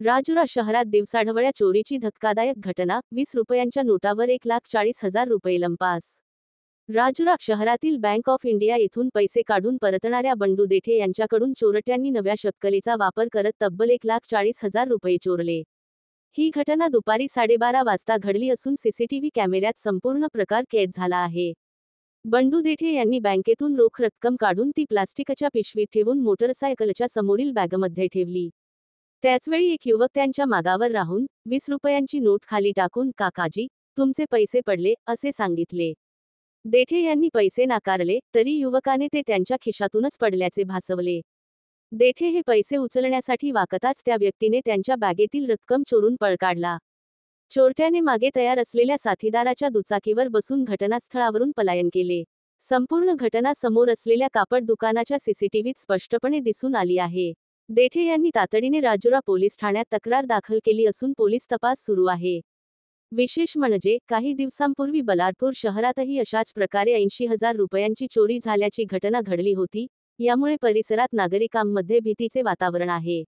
राजुरा शहरात दिवसाढवळ्या चोरीची धक्कादायक घटना, 20 रुपयांच्या नोटावर 1,40,000 रुपये लंपास। राजुरा शहरातील बँक ऑफ इंडिया येथून पैसे काढून परतणाऱ्या बंडू देठे यांच्याकडून चोरट्यांनी नव्या शक्कलीचा वापर करत तब्बल 1,40,000 रुपये चोरले। ही घटना दुपारी 12:30 वाजता घडली असून सीसीटीव्ही कॅमेऱ्यात संपूर्ण प्रकार कैद झाला आहे। बंडू देठे यांनी बँकेतून रोख रक्कम काढून ती प्लास्टिकच्या पिशवीत ठेवून मोटरसायकलच्या समोरील बॅगमध्ये ठेवली। त्याचवेळी एक युवक त्यांच्या मागावर राहून 20 रुपयांची नोट खाली टाकून काकाजी, तुमचे पैसे पडले, असे सांगितले। देठे यांनी पैसे नाकारले, तरी युवकाने ते त्यांच्या खिशातूनच पडल्याचे भासवले। देठे हे पैसे उचलण्यासाठी वाकताच त्या व्यक्तीने त्यांच्या बॅगेतील रक्कम चोरून पळ काढला। चोरट्याने मागे तयार असलेल्या साथीदाराच्या दुचाकीवर बसून घटनास्थळावरून पलायन केले। संपूर्ण घटना समोर असलेल्या कापड दुकानाच्या सीसीटीव्हीत स्पष्टपणे दिसून आली आहे। देठे यांनी तातडीने राजुरा पोलीस ठाण्यात तक्रार दाखल केली असून पोलीस तपास सुरू आहे। विशेष म्हणजे, काही दिवसांपूर्वी बलारपूर शहरातही अशाच प्रकारे 80,000 रुपयांची चोरी झाल्याची घटना घडली होती, यामुळे परिसरात नागरिकांमध्ये भीतीचे वातावरण आहे।